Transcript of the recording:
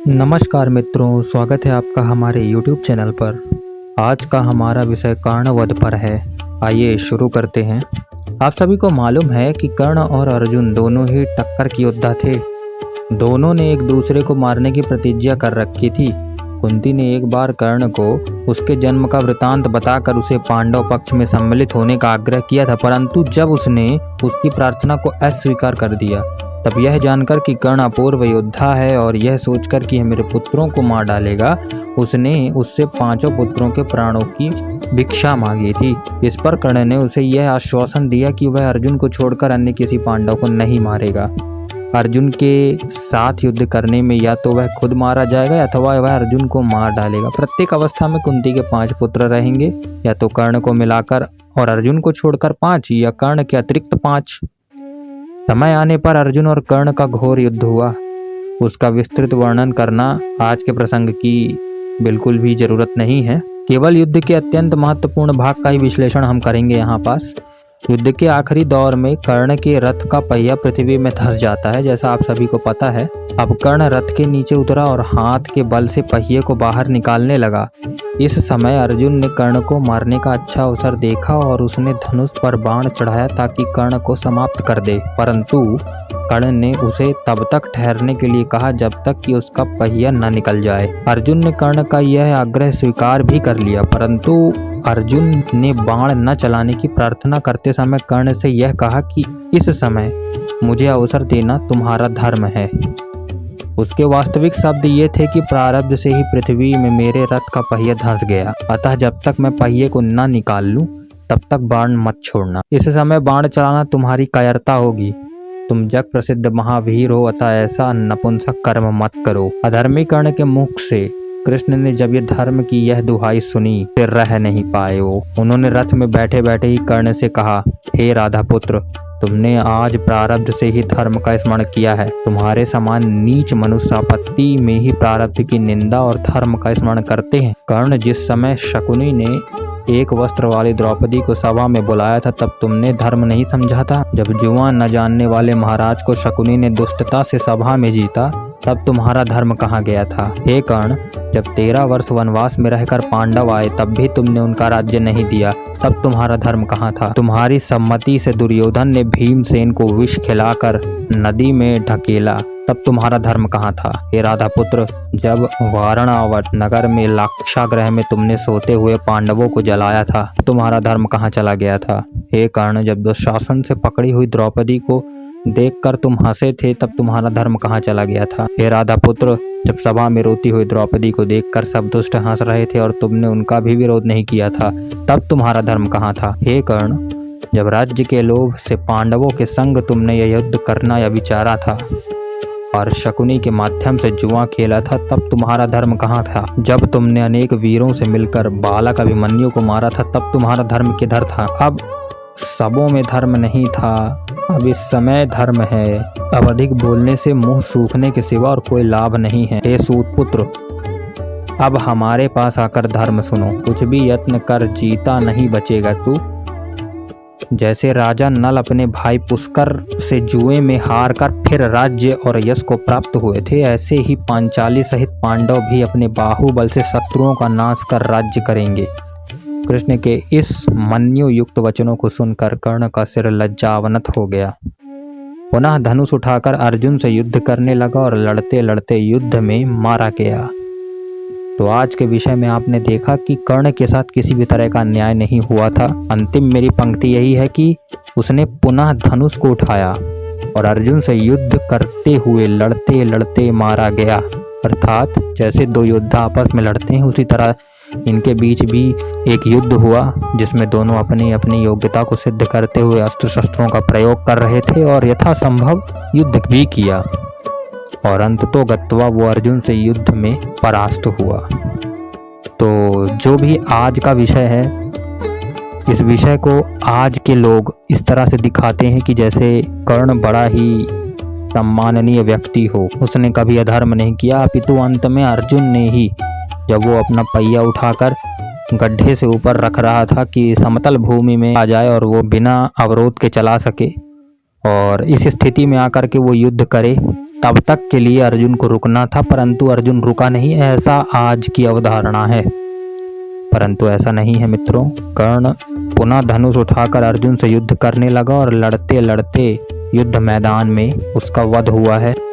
नमस्कार मित्रों, स्वागत है आपका हमारे YouTube चैनल पर। आज का हमारा विषय कर्णवध पर है। आइए शुरू करते हैं। आप सभी को मालूम है कि कर्ण और अर्जुन दोनों ही टक्कर के योद्धा थे। दोनों ने एक दूसरे को मारने की प्रतिज्ञा कर रखी थी। कुंती ने एक बार कर्ण को उसके जन्म का वृतांत बताकर उसे पांडव पक्ष में सम्मिलित होने का आग्रह किया था, परंतु जब उसने उसकी प्रार्थना को अस्वीकार कर दिया तब यह जानकर कि कर्ण अपूर्व योद्धा है और यह सोचकर कि मेरे पुत्रों को मार डालेगा, उसने उससे 5 पुत्रों के प्राणों की भिक्षा मांगी थी। इस पर कर्ण ने उसे यह आश्वासन दिया कि वह अर्जुन को छोड़कर अन्य किसी पांडव को नहीं मारेगा। अर्जुन के साथ युद्ध करने में या तो वह खुद मारा जाएगा अथवा वह अर्जुन को मार डालेगा। प्रत्येक अवस्था में कुंती के 5 पुत्र रहेंगे, या तो कर्ण को मिलाकर और अर्जुन को छोड़कर 5 या कर्ण के अतिरिक्त 5। समय आने पर अर्जुन और कर्ण का घोर युद्ध हुआ। उसका विस्तृत वर्णन करना आज के प्रसंग की बिल्कुल भी जरूरत नहीं है। केवल युद्ध के अत्यंत महत्वपूर्ण भाग का ही विश्लेषण हम करेंगे यहाँ पास। युद्ध के आखिरी दौर में कर्ण के रथ का पहिया पृथ्वी में धंस जाता है, जैसा आप सभी को पता है। अब कर्ण रथ के नीचे उतरा और हाथ के बल से पहिए को बाहर निकालने लगा। इस समय अर्जुन ने कर्ण को मारने का अच्छा अवसर देखा और उसने धनुष पर बाण चढ़ाया ताकि कर्ण को समाप्त कर दे, परंतु कर्ण ने उसे तब तक ठहरने के लिए कहा जब तक कि उसका पहिया न निकल जाए। अर्जुन ने कर्ण का यह आग्रह स्वीकार भी कर लिया, परंतु अर्जुन ने बाण न चलाने की प्रार्थना करते समय कर्ण से यह कहा कि इस समय मुझे अवसर देना तुम्हारा धर्म है। उसके वास्तविक शब्द ये थे कि प्रारब्ध से ही पृथ्वी में मेरे रथ का पहिया धंस गया, अतः जब तक मैं पहिए को न निकाल लूं तब तक बाण मत छोड़ना। इस समय बाण चलाना तुम्हारी कायरता होगी। तुम जग प्रसिद्ध महावीर हो, अतः ऐसा नपुंसक कर्म मत करो। अधर्मी कर्ण के मुख से कृष्ण ने जब ये धर्म की यह दुहाई सुनी फिर रह नहीं पाए वो। उन्होंने रथ में बैठे बैठे ही कर्ण से कहा, हे राधा पुत्र, तुमने आज प्रारब्ध से ही धर्म का स्मरण किया है। तुम्हारे समान नीच मनुष्य आपत्ति में ही प्रारब्ध की निंदा और धर्म का स्मरण करते हैं। कर्ण, जिस समय शकुनी ने एक वस्त्र वाली द्रौपदी को सभा में बुलाया था तब तुमने धर्म नहीं समझा था। जब जुआ न जानने वाले महाराज को शकुनी ने दुष्टता से सभा में जीता तब तुम्हारा धर्म कहाँ गया था। हे कर्ण, जब 13 वर्ष वनवास में रहकर पांडव आए तब भी तुमने उनका राज्य नहीं दिया, तब तुम्हारा धर्म कहाँ था। तुम्हारी सम्मति से दुर्योधन ने भीमसेन को विष खिलाकर नदी में ढकेला, तब तुम्हारा धर्म कहाँ था। हे राधा पुत्र, जब वारणावत नगर में लाक्षागृह में तुमने सोते हुए पांडवों को जलाया था तुम्हारा धर्म कहाँ चला गया था। हे कर्ण, जब दुशासन से पकड़ी हुई द्रौपदी को देखकर तुम हंसे थे तब तुम्हारा धर्म कहाँ चला गया था। हे राधा पुत्र, जब सभा में रोती हुई द्रौपदी को देखकर सब दुष्ट हंस रहे थे और तुमने उनका भी विरोध नहीं किया था, तब तुम्हारा धर्म कहाँ था। हे कर्ण, जब राज्य के लोभ से पांडवों के संग तुमने यह युद्ध करना या विचारा था और शकुनी के माध्यम से जुआ खेला था, तब तुम्हारा धर्म कहाँ था। जब तुमने अनेक वीरों से मिलकर बालक अभिमन्यु को मारा था तब तुम्हारा धर्म किधर था। अब सबों में धर्म नहीं था, अब इस समय धर्म है। अब अधिक बोलने से मुंह सूखने के सिवा और कोई लाभ नहीं है। हे सूत पुत्र, अब हमारे पास आकर धर्म सुनो। कुछ भी यत्न कर जीता नहीं बचेगा तू। जैसे राजा नल अपने भाई पुष्कर से जुए में हार कर फिर राज्य और यश को प्राप्त हुए थे, ऐसे ही पांचाली सहित पांडव भी अपने बाहुबल से शत्रुओं का नाश कर राज्य करेंगे। कृष्ण के इस मन्यु युक्त वचनों को सुनकर कर्ण का सिर लज्जावनत हो गया। पुनः धनुष उठाकर अर्जुन से युद्ध करने लगा और लड़ते लड़ते युद्ध में मारा गया। तो आज के विषय में आपने देखा कि कर्ण के साथ किसी भी तरह का अन्याय नहीं हुआ था। अंतिम मेरी पंक्ति यही है कि उसने पुनः धनुष को उठाया और अर्जुन से युद्ध करते हुए लड़ते लड़ते मारा गया। अर्थात जैसे 2 योद्धा आपस में लड़ते हैं उसी तरह इनके बीच भी एक युद्ध हुआ जिसमें दोनों अपनी अपनी योग्यता को सिद्ध करते हुए अस्त्र शस्त्रों का प्रयोग कर रहे थे और यथासंभव युद्ध भी किया, और अंततो गत्वा वो अर्जुन से युद्ध में परास्त हुआ। तो जो भी आज का विषय है, इस विषय को आज के लोग इस तरह से दिखाते हैं कि जैसे कर्ण बड़ा ही सम्माननीय व्यक्ति हो, उसने कभी अधर्म नहीं किया, अपितु अंत में अर्जुन ने ही जब वो अपना पहिया उठाकर गड्ढे से ऊपर रख रहा था कि समतल भूमि में आ जाए और वो बिना अवरोध के चला सके, और इस स्थिति में आकर के वो युद्ध करे तब तक के लिए अर्जुन को रुकना था, परंतु अर्जुन रुका नहीं, ऐसा आज की अवधारणा है। परंतु ऐसा नहीं है मित्रों। कर्ण पुनः धनुष उठाकर अर्जुन से युद्ध करने लगा और लड़ते लड़ते युद्ध मैदान में उसका वध हुआ है।